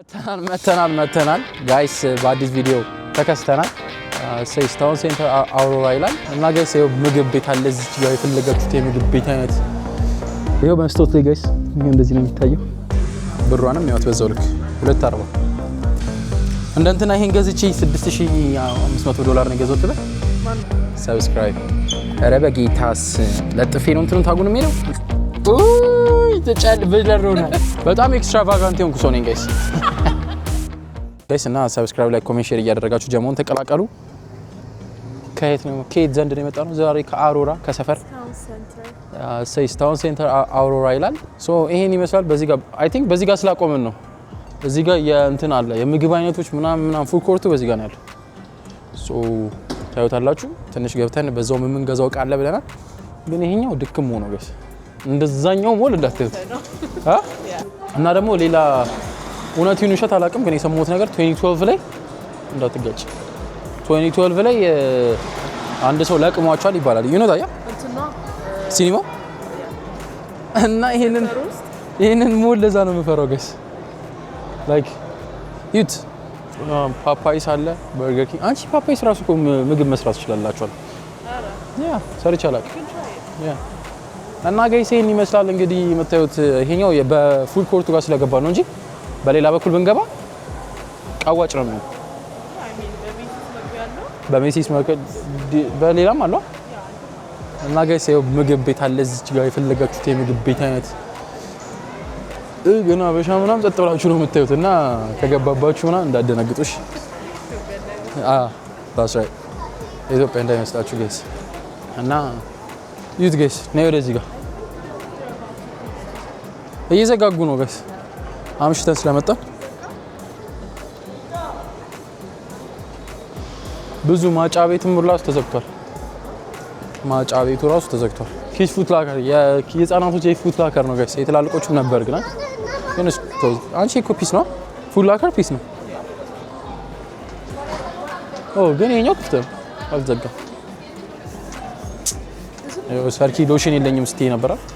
መተናል ጋይስ በአዲስ ቪዲዮ ተከስተናል። ታውን ሴንተር አውሮራ ይላል እና ጋይስ ይሄው ምግብ ቤት አለ እዚህ ጋር የፈለጋችሁት የምግብ ቤት አይነት ይሄው በመስቶት ላይ ጋይስ ይሄው እንደዚህ ነው የሚታየው። ብሯንም ያው በዛው ልክ 240 እንደንትና ይሄን ገዝቼ $6500 ነው የገዛሁት በ ሰብስክራይብ ኧረ በጌታስ ለጥፌ ነው እንትኑን ታጉን የሚለው ተጫድ ብለሮና በጣም ኤክስትራቫጋንት ሆንኩ ሰው ነኝ ጋይስ እና ሰብስክራይብ ላይ ኮሜንት ሼር እያደረጋችሁ ጀሞን ተቀላቀሉ። ከየት ዘንድ ነው የመጣነው ዛሬ? ከአውሮራ ከሰፈር ታውን ሴንተር አውሮራ ይላል። ሶ ይሄን ይመስላል። በዚህ ጋር አይ ቲንክ በዚህ ጋር ስላቆመን ነው። እዚህ ጋር የእንትን አለ የምግብ አይነቶች ምናምን ፉድ ኮርቱ በዚህ ጋር ነው ያለው። ሶ ታዩታላችሁ። ትንሽ ገብተን በዛው ምን ገዛው ቃል ብለናል። ግን ይሄኛው ድክም ሆኖ ጋይስ እንደዛኛው ሞል እንዳትዩት እና ደግሞ ሌላ እውነቱን ውሸት አላውቅም፣ ግን የሰማሁት ነገር 2012 ላይ እንዳትጋጭ 2012 ላይ አንድ ሰው ለቅሟቸዋል ይባላል። ታያ ሲኒማ እና ይሄንን ሞል ለዛ ነው የምፈራው ጋይስ። ላይክ ዩት ፓፓይስ አለ በርገር ኪንግ። አንቺ ፓፓይስ ራሱ እኮ ምግብ መስራት ይችላልላችኋል። ያ ሰርቼ አላውቅም። ያ እና ጋይስ ይሄን ይመስላል እንግዲህ የምታዩት። ይሄኛው በፉድ ኮርቱ ጋር ስለገባ ነው እንጂ በሌላ በኩል ብንገባ ቃዋጭ ነው የሚሆነው። በሜሲስ ማርኬት በሌላም አለው እና ጋይስ ይሄው ምግብ ቤት አለ እዚህ ጋር የፈለጋችሁት የምግብ ቤት አይነት ገና በሻ ምናምን ጸጥ ብላችሁ ነው የምታዩት እና ከገባባችሁ ምናምን እንዳደነግጡሽ። that's right ኢትዮጵያ እንዳይመስላችሁ ጋይስ። እና ዩት ጋይስ ነው ወደዚህ ጋር እየዘጋጉ ነው ጋይስ አምሽተን ስለመጣ ብዙ ማጫ ቤትም ራሱ ተዘግቷል። ማጫ ቤቱ ራሱ ተዘግቷል። ኪስ ፉት ላከር የህፃናቶች የፉት ላከር ነው ጋይስ። የትላልቆቹ ነበር ግን አንቺ እኮ ፒስ ነው ፉት ላከር ፒስ ነው። ግን ይሄኛው ክፍት ነው አልዘጋም። ሰርኪ ሎሽን የለኝም ስትይ ነበር አይደል?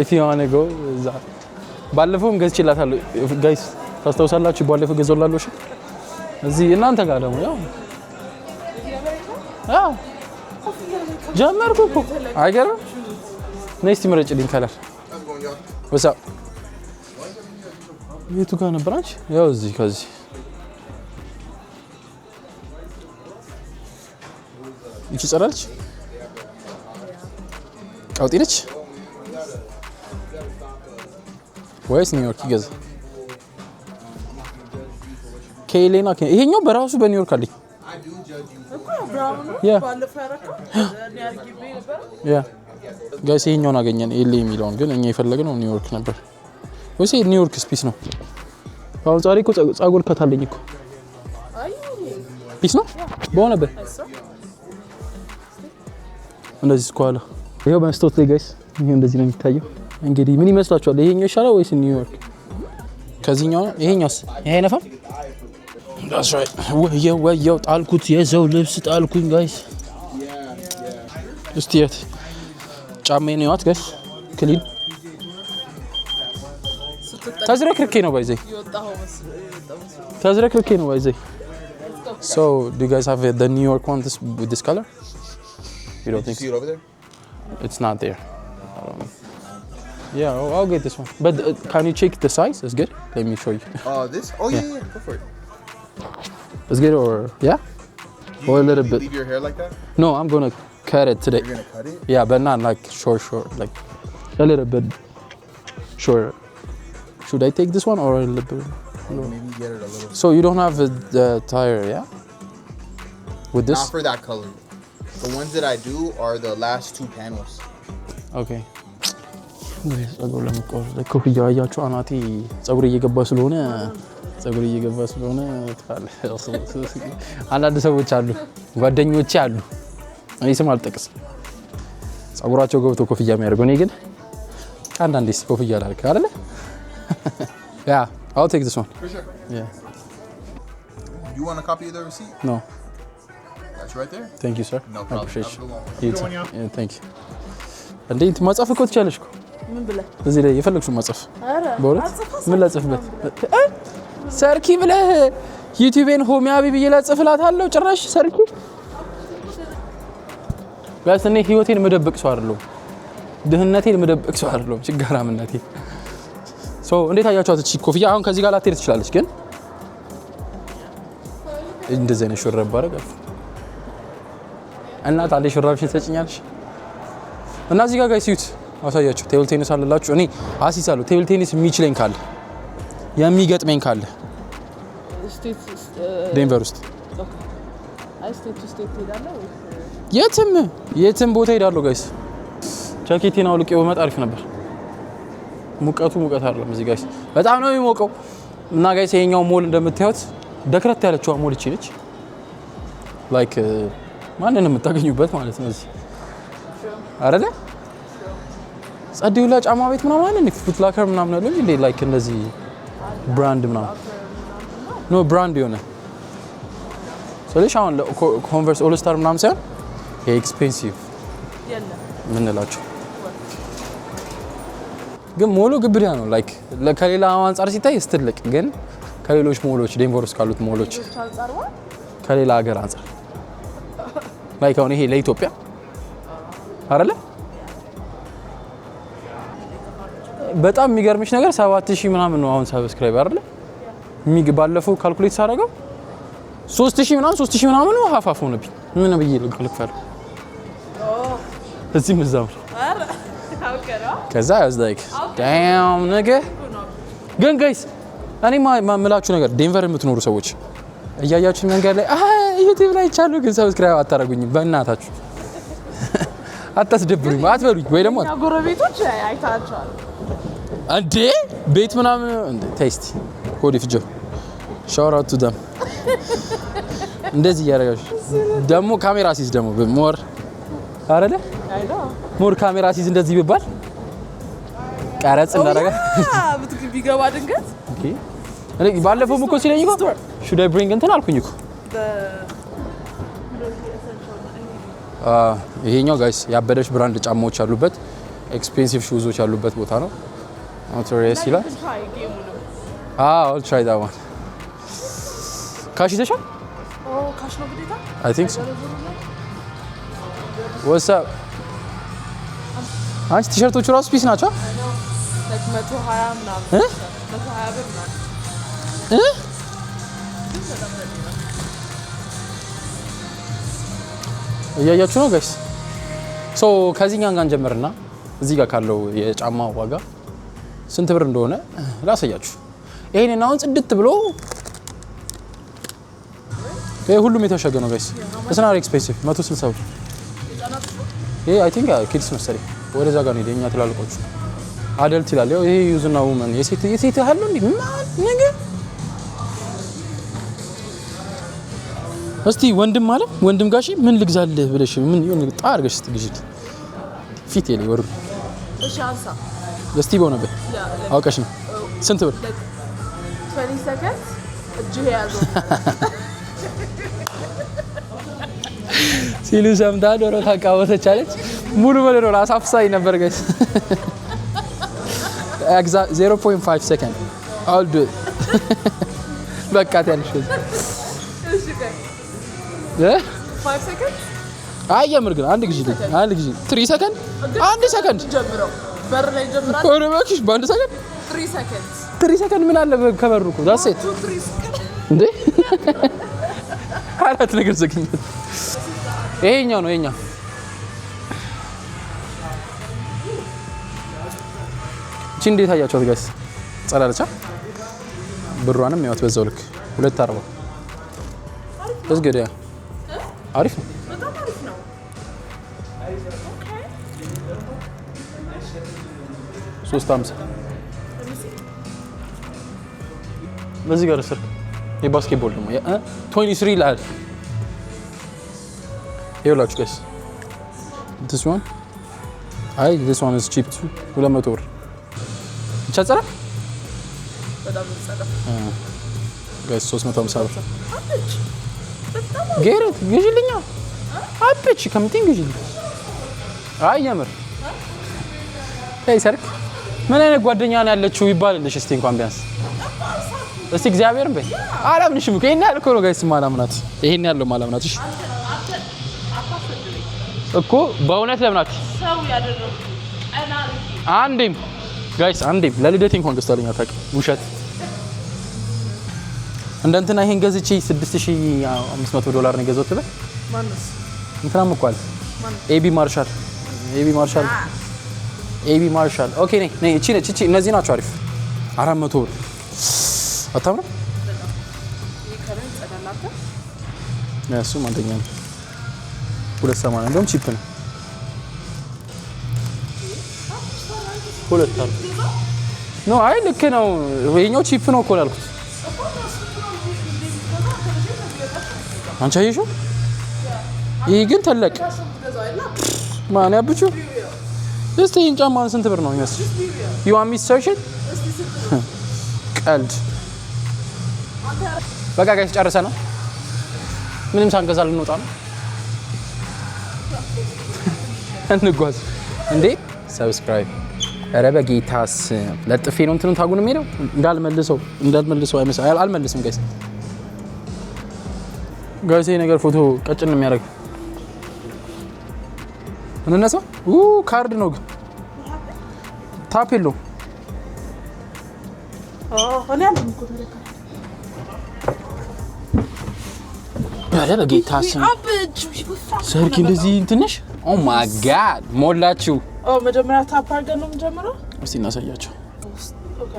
if you want to go ባለፈውም ገዝቼላታለሁ ጋይስ ታስታውሳላችሁ? ባለፈው ገዘውላለሁ እዚህ እናንተ ጋር ደግሞ ያው ጀመርኩ እኮ አይገርም። ኔክስት ምረጭልኝ ከለር ወሳ የቱ ጋር ነበራች? ያው እዚህ ከዚህ እቺ ጸራለች ቀውጢ ነች ወይስ ኒውዮርክ ይገዛ? ከሌና ይሄኛው በራሱ በኒውዮርክ አለኝ ያ ጋይስ ይሄኛውን አገኘን ኤሌ የሚለውን ግን እኛ የፈለግነው ኒውዮርክ ነበር። ወይስ ኒውዮርክ ስፒስ ነው? አሁን ዛሬ እኮ ጸጉር ከታለኝ እኮ ፒስ ነው በሆነበት እንደዚህ ስኳላ ይሄው በመስቶት ላይ ጋይስ ይሄው እንደዚህ ነው የሚታየው። እንግዲህ ምን ይመስላችኋል? ይሄኛው ይሻላል ወይስ ኒውዮርክ? ከዚህኛው ይሄኛውስ ይሄ አይነፋም? that's right ወየው ጣልኩት የዘው ልብስ ጣልኩኝ ጋይስ። እስቲ የት ጫማዬ ነው ያት ጋይስ ክሊን ተዝረክርኬ ነው ባይዘይ ተዝረክርኬ ነው ባይዘይ። so do you guys have the New York one with this color? You don't think so? See it over there? It's not there. Yeah, I'll get this one. But can you check the size? It's good. Let me show you. This? Oh yeah, go for it. It's good or yeah? Or a little bit. Leave your hair like that? No, I'm gonna cut it today. You're gonna cut it? Yeah, but not like short, like a little bit shorter. Should I take this one or a little bit? Maybe get it a little. So you don't have the tire, yeah? With this? Not for that color. The ones that I do are the last two panels. Okay. ጸጉር ለምቆር ለኮፍያ ያያችሁ አናቴ ጸጉር እየገባ ስለሆነ ታለ አንዳንድ ሰዎች አሉ ጓደኞቼ አሉ እኔ ስም አልጠቅስ ጸጉራቸው ገብቶ ኮፍያ የሚያደርጉ እኔ ግን አንዳንዴ ኮፍያ አላደርግ አይደለ? Yeah, I'll take this one. For sure. Yeah. You want a copy of the receipt? No. That's right there. Thank you, sir. No problem. I appreciate Have a good one. you. Yeah, thank you. እንዴት ማጻፍ እኮ ትችላለሽ እኮ ምን ብለህ እዚህ ላይ የፈለግሽው መጽፍ አረ በእውነት ምን ላጽፍበት ሰርኪ ብለህ ዩቲዩብን ሆሚ ሀቢብ እየላጽፍላታለሁ ጭራሽ ሰርኪ ጋይስ እኔ ህይወቴን መደበቅ ሰው አይደለሁም ድህነቴን መደበቅ ሰው አይደለሁም ችጋራምነቴ ሶ እንዴት አያችኋት እቺ ኮፍያ አሁን ከዚህ ጋር ላትሄድ ትችላለች ግን እንደዚህ ነው ሹራብ ባረጋት እና ታዲያ ሹራብሽን ትሰጪኛለሽ እና እዚህ ጋር ጋይስ ዩት አሳያችሁ ቴብል ቴኒስ አለላችሁ እኔ አሲሳለሁ ቴብል ቴኒስ የሚችለኝ ካለ የሚገጥመኝ ካለ ዴንቨር ውስጥ የትም ቦታ ሄዳለሁ ጋይስ ጃኬቴን አውልቄ በመጣ አሪፍ ነበር ሙቀት አይደለም እዚህ ጋይስ በጣም ነው የሚሞቀው እና ጋይስ ይሄኛው ሞል እንደምታዩት ደክረት ያለችው ሞል እቺ ነች ላይክ ማንንም የምታገኙበት ማለት ነው እዚህ አይደለ ጸዲውላ ጫማ ቤት ምናምን ነው ፉት ላከር ምናምን ነው እንዴ ላይክ እንደዚህ ብራንድ ምናምን ኖ ብራንድ የሆነ ስለዚህ አሁን ኮንቨርስ ኦል ስታር ምናምን ሳይሆን ኤክስፔንሲቭ ምን እላችሁ ግን ሞሉ ግብዳ ነው ላይክ ከሌላ አንፃር ሲታይ ስትልቅ ግን ከሌሎች ሞሎች ዴንቨር ውስጥ ካሉት ሞሎች ከሌላ ሀገር አንፃር ላይክ አሁን ይሄ ለኢትዮጵያ አይደለ በጣም የሚገርምሽ ነገር 7000 ምናምን ነው አሁን ሰብስክራይብ አይደለ ባለፈው ካልኩሌት ሳደርገው 3000 ምናምን ነው ሀፋፍ ሆነብኝ ምን ነው ብዬ ልክፈል እዚህ ምዛም ከዛ ያዝ ላይክ ዳም ነገ ግን ጋይስ እኔ ማምላችሁ ነገር ዴንቨር የምትኖሩ ሰዎች እያያችሁ መንገድ ላይ ዩቲዩብ ላይ ቻሉ ግን ሰብስክራይብ አታረጉኝም በእናታችሁ አታስደብሩኝ አትበሉኝ ወይ ደግሞ ጎረቤቶች አይታቸዋል እንዴ ቤት ምናምን እንዴ ቴስቲ ኮዲ ፍጆ ሻውት አውት ቱ ደም እንደዚህ ያረጋሽ ደግሞ ካሜራ ሲዝ ደግሞ ሞር አረለ ሞር ካሜራ ሲዝ እንደዚህ ቢባል ቀረጽ እንዳረጋ ቢገባ ድንገት ኦኬ እኔ ባለፈው እኮ ሲለኝ እኮ should I bring እንትን አልኩኝ እኮ ይሄኛው ጋይስ ያበደሽ ብራንድ ጫማዎች ያሉበት ኤክስፔንሲቭ ሹዞች ያሉበት ቦታ ነው አውቶሬስ ይላል I'll try that one ካሽ ይዘሻል ካሽ ነው ግዴታ I think so What's up አንቺ ቲሸርቶቹ ራሱ ፒስ ናቸው 120 ምናምን 120 ብር ምናምን እያያችሁ ነው ጋይስ ሶ ከዚህኛው ጋር እንጀምርና እዚህ ጋር ካለው የጫማ ዋጋ ስንት ብር እንደሆነ ላሳያችሁ ይሄንን አሁን ጽድት ብሎ ሁሉም የታሸገ ነው ጋይስ it's not expensive 160 ብር ይሄ I think kids መሰለኝ ወደዛ ጋር ነው የኛ ትላልቆቹ አደልት ይላል ያው ይሄ ዩዝና ውመን የሴት ያህል ነው እንዴ ማን ነገር እስቲ ወንድም ማለት ወንድም ጋሺ ምን ልግዛልህ ብለሽ ምን ይሁን ጣርገሽ ስትግዢ ፊት የለ ወር እሺ አንሳ እስቲ በሆነበት አውቀሽ ነው ስንት ብር 20 ሰከንድ እጅ ያዘው ሲሉ ሰምታ ዶሮ ታቃወተች አለች ሙሉ በለሮ አሳፍሳይ ነበር ጋይስ exact 0.5 second I'll do it በቃ ታንሽ እሺ ጋር 5 ሰከንድ አያምር ግን አንድ ጊዜ 3 ሰከንድ አንድ ሰከንድ ጀምረው በር ላይ ጀምራል ኦሬ ማክሽ በአንድ ሰከንድ 3 ሰከንድ ምን አለ ከበሩ እኮ that's it እንዴ አራት ነገር ዘግኝ ይሄኛው ነው ይሄኛው እቺ እንዴት አያችኋት ጋይስ ጸዳለቻ ብሯንም ያውት በዛው ልክ 240 እስገዲያ አሪፍ ነው በጣም አሪፍ ነው ኦኬ 350 በዚህ ጋር ስር የባስኬትቦል ደግሞ 23 ላይ ይኸውላችሁ ጋይስ this one this one is cheap too 200 ብር ይቻላል በጣም ጸዳ ጋይስ 350 ብር ጌሬት ግዢልኛ አጥች ከምቲን ግዢልኝ አይ ያምር ሰርክ ምን አይነት ጓደኛ ነው ያለችው ይባልልሽ እስቲ እንኳን ቢያንስ እስቲ እግዚአብሔርን በይ አላምንሽም እኮ ይሄን ያህል እኮ ነው ጋይስ ማላምናት ይሄን ያለው ማላምናት እሺ እኮ በእውነት ለምናት ሰው ያደረገው አንዴም ጋይስ አንዴም ለልደቴ እንኳን ገዝታለኝ አታውቅም ውሸት እንደ እንትና ይሄን ገዝቼ $6500 ነው የገዛሁት በል ማንስ እንትናም እኮ አለ ኤቢ ማርሻል ኦኬ ነይ እቺ ነች እቺ እነዚህ ናቸው አሪፍ 400 ብር አታምርም ይከረን ጸዳላተ ያሱ አንደኛ ነው 280 እንደውም ቺፕ ነው ሁለት አለ ኖ አይ ልክ ነው ወይኛው ቺፕ ነው እኮ ያልኩት አንቺ አይሹ ይሄ ግን ተለቅ ማን ያብቹ እስቲ እንጫማን ስንት ብር ነው የሚመስል you want me to search it ቀልድ በቃ ጋይስ ጨርሰናል ምንም ሳንገዛ ልንወጣ ነው እንጓዝ እንዴ ሰብስክራይብ ኧረ በጌታስ ለጥፌ ነው እንትኑን ታጉን የሚሄደው እንዳልመልሰው አልመልስም ጋይስ ጋይስ ይሄ ነገር ፎቶ ቀጭን ነው የሚያደርግ እንነሳ ካርድ ነው ግን ታፕ የለውም እኔ አልኩም እኮ ተለካ ኧረ በጌታስ ሰርኪ እንደዚህ እንትንሽ ኦ ማይ ጋድ ሞላችሁ መጀመሪያ ታፕ አድርገን ነው የምንጀምረው እስቲ እናሳያቸው ኦኬ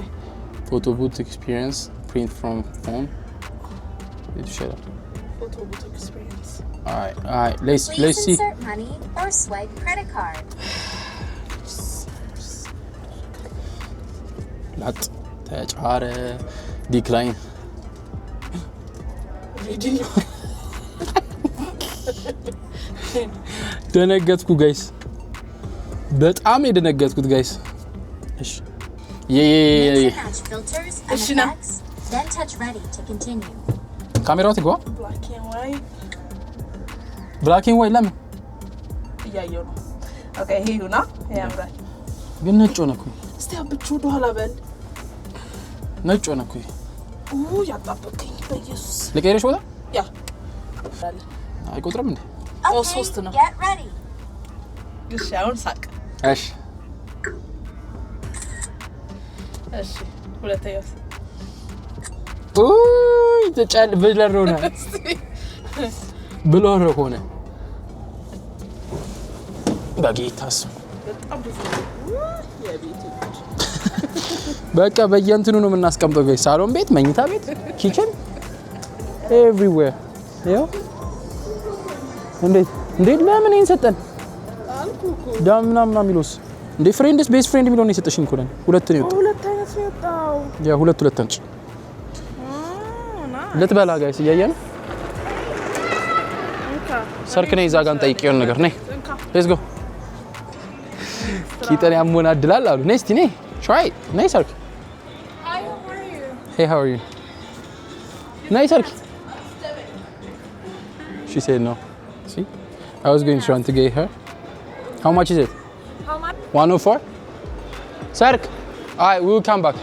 ፎቶ ቡት ኤክስፒሪየንስ ፕሪንት ፍሮም ፎን it shut up ፎቶ ቡት ኤክስፒሪየንስ alright let's see insert money or swipe credit card ላጥ ተጫረ ዲክላይን ደነገጥኩ ጋይስ በጣም የደነገጥኩት ጋይስ እሺ match filters and Ishina. effects then touch ready to continue ካሜራው ትግባ ብላክ ኤንድ ዋይት ብላክ ኤንድ ዋይት ለምን እያየሁ ነው ኦኬ ይሄ ይሁና ያምራል ግን ነጭ ሆነ እኮ እስቲ አብቹ ወደ ኋላ በል ነጭ ሆነ እኮ ያጣበቀኝ በኢየሱስ ለቀይረሽ ወጣ ያ አይቆጥርም እንዴ Oh, okay ሶስት ነው get ready እሺ አሁን ሳቅ እሺ እሺ ሁለተኛው ተጫል ብለር ሆነ በጌታስ በጣም ብዙ የቤት በቃ በየእንትኑ ነው የምናስቀምጠው ጋይስ ሳሎን ቤት መኝታ ቤት ኪችን ኤቭሪዌር ያው እንዴት ለምን እንሰጠን ዳምና ሚሎስ እንዴ ፍሬንድስ ቤስት ፍሬንድ ሚሎን ይሰጠሽኝ እኮ ነን ሁለት ነው የወጣው ሁለት አይነት ነው የወጣው ያ ሁለት አንቺ ልትበላ ጋይስ እያየን ሰርክ ነኝ እዛ ጋር እንጠይቂውን ነገር ነይ ሌትስ ጎ ኪተን ያሞናድላል አሉ ነይ እስቲ ነይ try ነይ ሰርክ Hi, how are you? hey how are you ነይ ሰርክ she said no see I was going to try to get her how much is it How much? 104 ሰርክ alright we will come back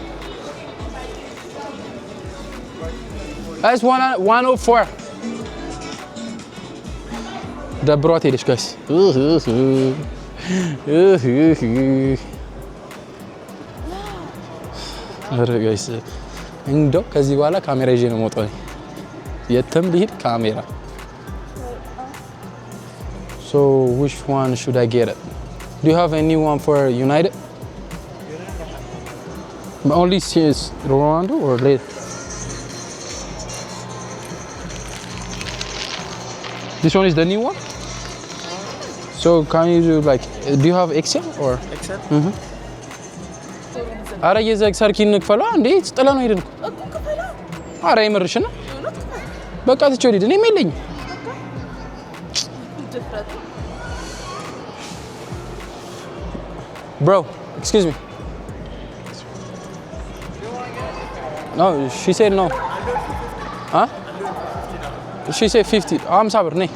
That's 104 ደብሯት ሄደች ጋይስ አረ ጋይስ እንደው ከዚህ በኋላ ካሜራ ይዤ ነው የምወጣው የትም ልሂድ ካሜራ So which one should I get it? Do you have any one for United? Only since Ronaldo or late? This one is the new one? So can you do like, do you have XL or? XL? አረ የዘግ ሰርኪን ንክፈለው እንዴ ጥላ ነው ሄደን አረ ይመርሽና በቃ ትቼው ሄድ እኔ የለኝ Bro, excuse me. No, she said no. Huh? She said 50. I'm sorry, ነይ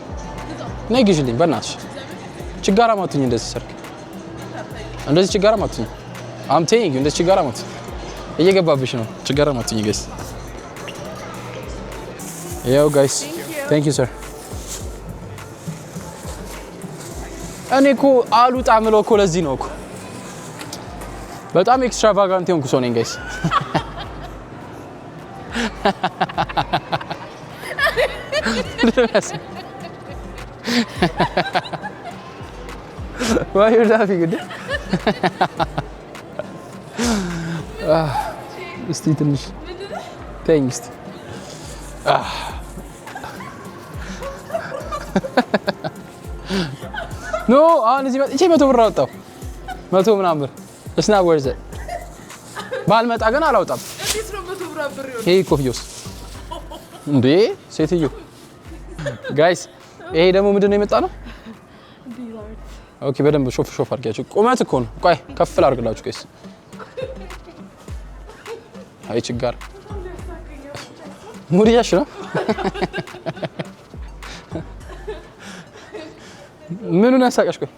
ነይ ግዢልኝ በእናትሽ ችጋራ ማቱኝ እንደዚህ ሰርክ እንደዚህ ችጋራ ማቱኝ I'm telling you, እንደዚህ ችግር አሞት እየገባብሽ ነው። ችግር አሞት ጋይስ። ያው ጋይስ thank you sir። እኔ እኮ አልወጣም ብለው እኮ ለዚህ ነው እኮ በጣም ኤክስትራቫጋንት ሆንኩ ሰው ነኝ ጋይስ። Why are you laughing at that? እስቲ ትንሽ ቴንክስ ኖ አሁን እዚህ መጥቼ 100 ብር አወጣሁ 100 ምናምን ብር እስና ወርዘ ባልመጣ ግን አላወጣም። እንዴት ነው 100 ብር አብሬ ነው? ይሄ ኮፍዮስ እንዴ ሴትዮ ጋይስ ይሄ ደግሞ ምንድን ነው የመጣ ነው? ኦኬ በደንብ ሾፍ ሾፍ አድርጋችሁ ቁመት እኮ ነው። ቆይ ከፍ ላድርግላችሁ ጋይስ። አይ ችግር ሙሪያሽ ነው ምኑን ያሳቀሽ? ቆይ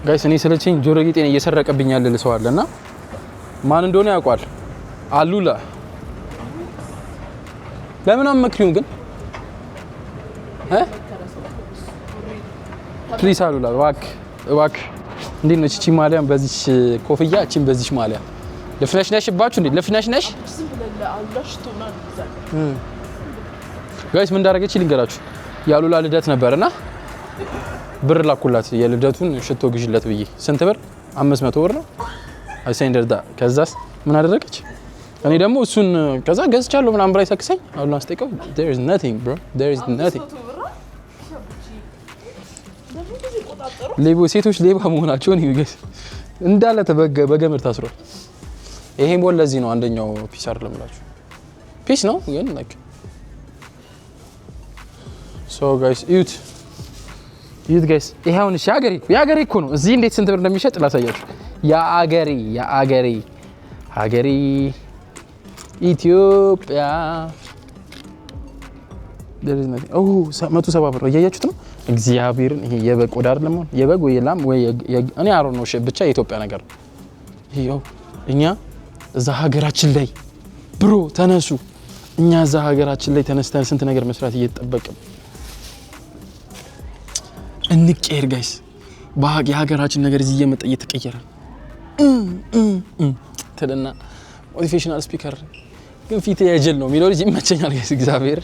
ጋይስ እኔ ስለችኝ ጆሮ ጌጤን እየሰረቀብኝ ያለ ሰው አለና ማን እንደሆነ ያውቃል። አሉላ ለምን አመክሪው ግን ፕሊስ አሉላ እባክህ እንዴት ነች እቺ ማሊያም በዚች ኮፍያ እቺም በዚች ማሊያ ለፍነሽነሽባችሁ እንዴ ለፍነሽነሽ ጋይስ ምን እንዳደረገች ልንገራችሁ። ያሉላ ልደት ነበርና ብር ላኩላት የልደቱን ሽቶ ግዥለት ብዬ ስንት ብር 500 ብር ነው አይሰንደርዳ ከዛስ ምን አደረገች? እኔ ደግሞ እሱን ከዛ ገዝቻለሁ ምናምን ብራ ይሰክሰኝ አሉላ አስጠቀው there is nothing bro there is nothing ሌቦ ሴቶች ሌባ መሆናቸውን ይገስ እንዳለ በገመድ ታስሯል። ይሄን ቦል ለዚህ ነው አንደኛው ፒስ አይደለም ብላችሁ ፒስ ነው ግን like so guys eat guys ይሄውን ያገሬ እኮ ነው። እዚህ እንዴት ስንት ብር እንደሚሸጥ ላሳያችሁ። ሀገሬ ኢትዮጵያ there is nothing oh 170 ብር እያያችሁት ነው። እግዚአብሔርን ይሄ የበግ ቆዳ አይደለም የበግ ወይ የላም ወይ እኔ አሮ ነው ብቻ የኢትዮጵያ ነገር ይሄው እኛ እዛ ሀገራችን ላይ ብሮ ተነሱ እኛ እዛ ሀገራችን ላይ ተነስተን ስንት ነገር መስራት እየተጠበቀ እንቀየር ጋይስ። የሀገራችን ነገር እዚህ እየመጣ እየተቀየረ ተለና ሞቲቬሽናል ስፒከር ግን ፊት ያጀል ነው የሚለው ልጅ ይመቸኛል ጋይስ። እግዚአብሔር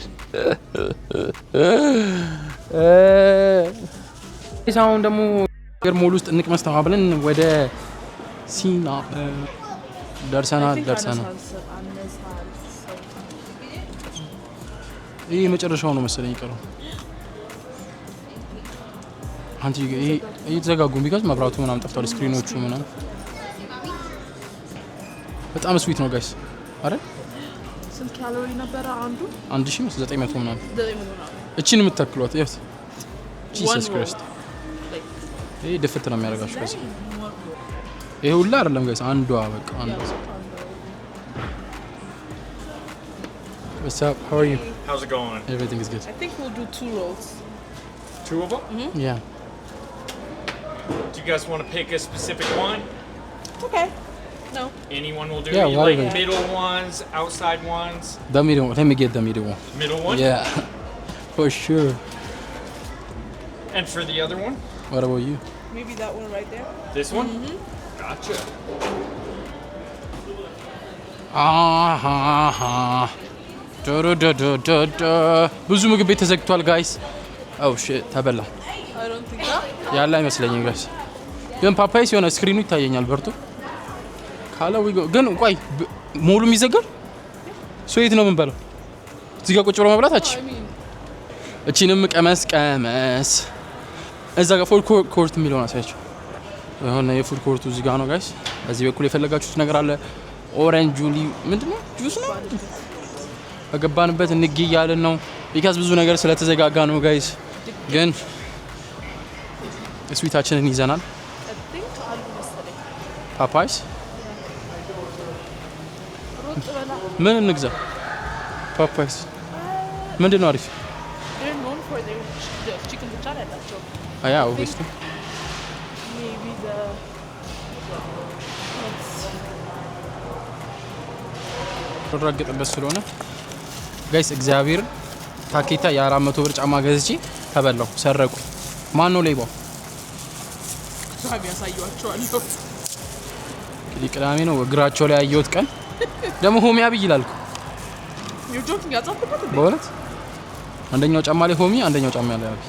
ኢሳውን ደግሞ ገር ሞል ውስጥ እንቅመስ ተባብለን ወደ ሲና ደርሰናል። ይሄ መጨረሻው ነው መሰለኝ ይቀረው አንቺ ይሄ እየተዘጋጉ ቢካዝ መብራቱ ምናምን ጠፍቷል። ስክሪኖቹ ምናምን በጣም ስዊት ነው ጋይስ አይደል? ስንት ካሎሪ ነበር አንዱ? 1900 ምናምን እቺን የምትተክሏት ያት ጂሰስ ክራይስት ይሄ ድፍት ነው የሚያደርጋችሁ ጋይስ። ይሄ ሁላ አይደለም ጋይስ አንዷ በቃ አንዷ። What's up? How are you? How's it going? Everything is good. I think we'll do 2 rolls. 2 of them? Mm-hmm. Yeah. Do you guys want to pick a specific one? Okay. No. Anyone will do. Yeah, You why like not? middle ones, outside ones? The middle one. Let me get the middle one. Middle one? Yeah. For sure. And for the other one? What about you? Maybe that one right there. This one? Gotcha. ብዙ ምግብ ቤት ተዘግቷል ጋይስ። ኦ ሺት ተበላ I don't think that. ያለ አይመስለኝም ጋይስ። ግን ፓፓይስ የሆነ ስክሪኑ ይታየኛል በርቶ ካለ ግን ቆይ ሙሉ የሚዘጋው ሶይት ነው የምንበላው እዚህ ጋር ቁጭ ብሎ መብላታችን እቺንም ቀመስ እዛ ጋር ፉድ ኮርት የሚለውን አሳያችሁ። የሆነ የፉድ ኮርቱ እዚህ ጋር ነው ጋይስ። እዚህ በኩል የፈለጋችሁት ነገር አለ። ኦሬንጅ ጁሊ ምንድነው ጁስ ነው በገባንበት እንግ እያልን ነው ቢካዝ ብዙ ነገር ስለተዘጋጋ ነው ጋይስ። ግን ስዊታችንን ይዘናል። ፓፓይስ ምን እንግዛ? ፓፓይስ ምንድን ነው አሪፍ? They're known for their chicken ብቻ ነው ያላቸው። አያ ኦብቪስሊ Maybe the ተረጋግጠበት ስለሆነ ጋይስ እግዚአብሔርን ታኬታ የ400 ብር ጫማ ገዝቼ ተበላው። ሰረቁ። ማን ነው ሌባው? ሳቢ ያሳያቸዋለሁ። ቅዳሜ ነው እግራቸው ላይ ያየሁት ቀን ደግሞ ሆሚ አብይ ይላልኩ You're joking ያጻፍኩት እንዴ? በእውነት አንደኛው ጫማ ላይ ሆሚ አንደኛው ጫማ ላይ አብይ።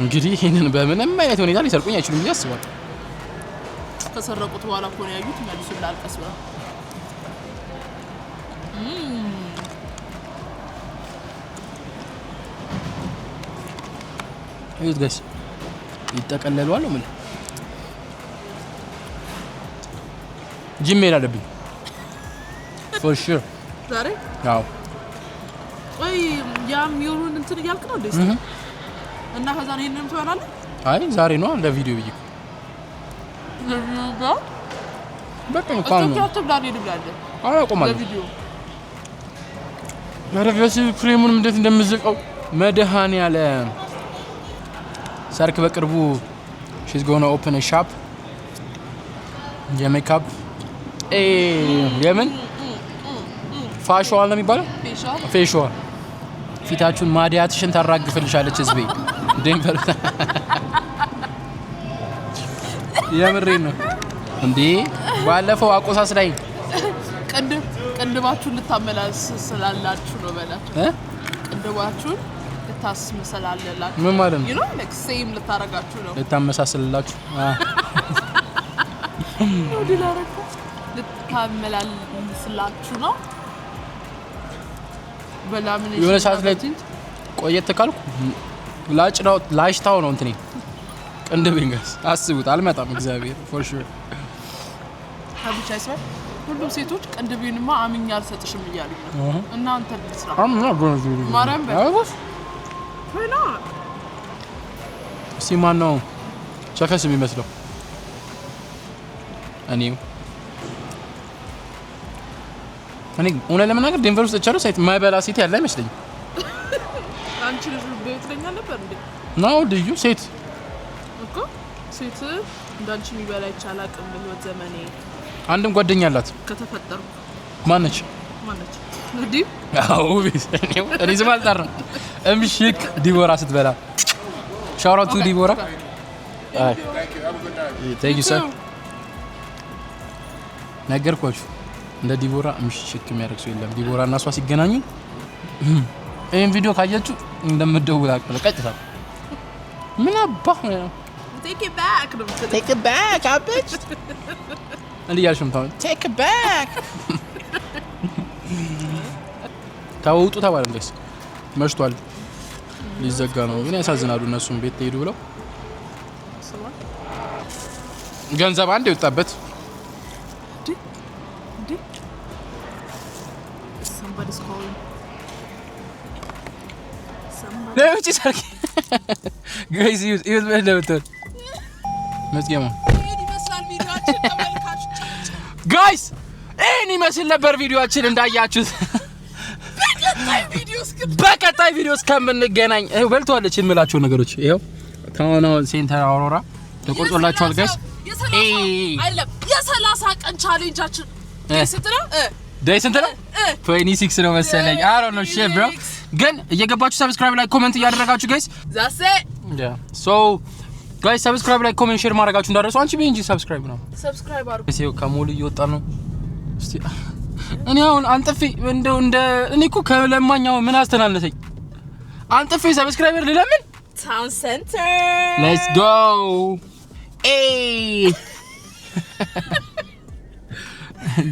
እንግዲህ ይሄንን በምንም አይነት ሁኔታ ሊሰርቁኝ አይችሉም ብዬ አስባለሁ። ከሰረቁት በኋላ እኮ ነው ያዩት መልሱ ላልቀስ ብላ እዩት ጋይስ ይጠቀለሉ አለው ምን ጂም መሄድ አለብኝ for sure ዛሬ ያው ወይ ያም ይሁን እንትን እያልክ ነው ደስ እና ከዛ ነው ይሄንን ትበላለህ? አይ ዛሬ ነው ለቪዲዮ ብዬ ለቪዲዮ በቃ እንኳን ነው ተብላኝ ይብላል አላቆማለሁ ለቪዲዮ ረቨስ ክሬሙን እንዴት እንደምዝቀው መድኃኒዓለም ሰርክ በቅርቡ she's going to open a shop የሜካፕ የምን ፋሽዋል ነው የሚባለው ፌሽዋል ፊታችሁን ማዲያትሽን ታራግፍልሻለች ህዝቤ ዴንቨር የምሬን ነው እንዴ ባለፈው አቆሳስ ላይ ቅንድባችሁን ልታመላስላላችሁ ነው በላችሁ ቅንድባችሁን ልታስመሰላላላችሁ ምን ማለት ነው you know like same ልታረጋችሁ ነው ልታመሳስልላችሁ ልታመላልስላችሁ ነው በላምን የሆነ ሰዓት ላይ ቆየት ካልኩ ላጭታው ነው እንትኔ ቅንድቤን ጋይስ አስቡት አልመጣም እግዚአብሔር for sure አብቻ ይስራ ሁሉም ሴቶች ቅንድቤንማ አምኛ አልሰጥሽም እያሉኝ ነው እናንተ ልስራ ማርያም በቃ ፈና ሲማን ነው ቸከስ የሚመስለው እኔ ሆነ ለምናገር ዴንቨር ውስጥ ቻለው ሳይት ማይበላ ሴት ያለ አይመስለኝ አንቺ ልጅ ቤትለኛ ነበር እንዴ ነው ልዩ ሴት እኮ ሴት እንዳንቺ የሚበላ ይቻላል በህይወት ዘመኔ አንድም ጓደኛ አላት ከተፈጠርኩ ማነች እንዴ አው ቢስ እኔ ዝም አልጠራም እምሽክ ዲቦራ ስትበላ ሻውራቱ ዲቦራ አይ thank you sir ነገርኳችሁ እንደ ዲቦራ እምሽክ የሚያደርግ ሰው የለም ዲቦራ እና እሷ ሲገናኙ ይሄን ቪዲዮ ካያችሁ እንደምትደውል አቀለ ቀጥታ ምን አባህ ነው take it back አበች እንዴ ያልሽም ታው take it back ታውጡ ተባለ እንደስ መሽቷል ሊዘጋ ነው ግን ያሳዝናሉ እነሱም ቤት ሄዱ ብለው ገንዘብ አንድ ይወጣበት somebody's calling ለውጭ ሰርክ ጋይስ ይሁት በደውተር መስገማ ይመስላል ቪዲዮአችን ተመልካቾች ጋይስ እኔ መስል ነበር ቪዲዮአችን እንዳያችሁት በቀጣይ ቪዲዮስ ከምንገናኝ በልቷለች የምላችሁ ነገሮች ይሄው ታውናው ሴንተር አውሮራ ተቆርጦላችኋል ጋይስ የ30 ቀን ቻሌንጃችን ስንት ነው 26 ነው መሰለኝ I don't know shit bro ግን እየገባችሁ ሰብስክራይብ ላይ ኮሜንት እያደረጋችሁ ጋይስ that's it yeah so guys ሰብስክራይብ ላይ ኮሜንት ሼር ማድረጋችሁ እንዳደረሱ አንቺ በእንጂ ሰብስክራይብ ነው ሰብስክራይብ አድርጉ እሺ ከሞል እየወጣ ነው እስቲ እኔ አሁን አንጥፊ እንደው እንደ እኔ እኮ ከለማኛው ምን አስተናነሰኝ አንጥፊ ሰብስክራይበር ልለምን ታውን ሴንተር let's go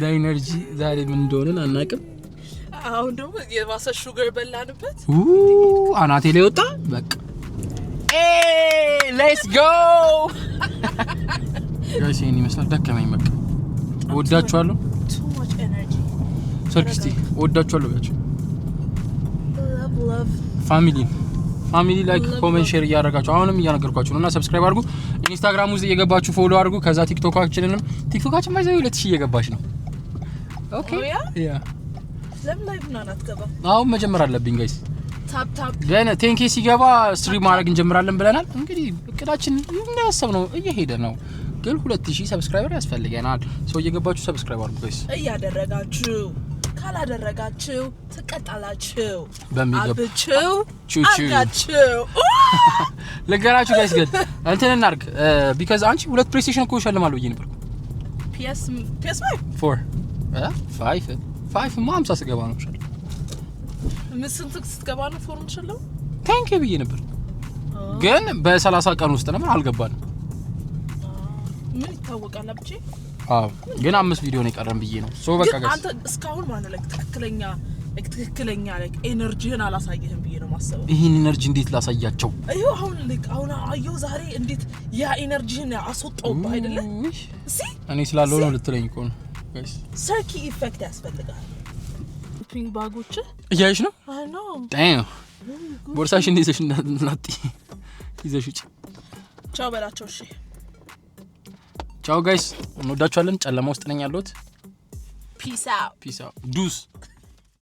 ዳይነርጂ ዛሬ ምን እንደሆነ አናውቅም አሁን ደግሞ የባሰ ሹገር በላንበት አናቴ ላይ ወጣ በቃ let's go ጋይስ ይሄን ይመስላል ደከመኝ በቃ ወዳችኋለሁ too much energy ሰርክስቲ ወዳችኋለሁ ያችሁ love ፋሚሊ ላይክ ኮሜንት ሼር እያደረጋችሁ አሁንም እያነገርኳችሁ ነውና ሰብስክራይብ አድርጉ ኢንስታግራም ውስጥ እየገባችሁ ፎሎ አድርጉ ከዛ ቲክቶካችን ባይዘው 2000 እየገባች ነው ኦኬ ያ ለምን ላይ ቡና አትገባ? አሁን መጀመር አለብኝ ጋይስ። ታፕ ገና 10k ሲገባ ስትሪም ማድረግ እንጀምራለን ብለናል። እንግዲህ እቅዳችን እንደያሰብነው እየሄደ ነው። ግን 2000 ሰብስክራይበር ያስፈልገናል። ሰው እየገባችሁ ሰብስክራይብ አድርጉ ጋይስ። እያደረጋችሁ ካላደረጋችሁ ትቀጣላችሁ። በሚገባችሁ አጋችሁ ለገራችሁ ጋይስ። ግን እንትን እናርግ because አንቺ ሁለት ፕሌይስቴሽን እኮ ሸልማለሁ ብዬ ነበር። PS4 5 ማምሳ ስገባ ነው ሸል ምስንት ስትገባ ነው ፎርም ሸለው ታንክ ብዬ ነበር። ግን በ30 ቀን ውስጥ ነው አልገባንም። ምን ይታወቃል አብቼ ግን 5 ቪዲዮ ነው የቀረን ብዬ ነው። ሶ በቃ ጋይስ አንተ እስካሁን ማለት ነው ትክክለኛ ኤነርጂህን አላሳየህም ብዬ ነው ማሰበው። ይሄን ኤነርጂ እንዴት ላሳያቸው? አዩ አሁን አየው ዛሬ እንዴት ያ ኤነርጂህን አስወጣው አይደለ? እኔ ስላለው ነው ልትለኝ እኮ ነው ጋይስ። ሰርኪ ኢፌክት ያስፈልጋል። ፒንግ ባጎች እያይሽ ነው? አይ ኖ ዳም ቦርሳሽን ይዘሽ እናት ይዘሽ ውጪ። ቻው በላቸው። እሺ ቻው ጋይስ፣ እንወዳችኋለን። ጨለማ ውስጥ ነኝ ያለሁት። ፒስ አውት ዱስ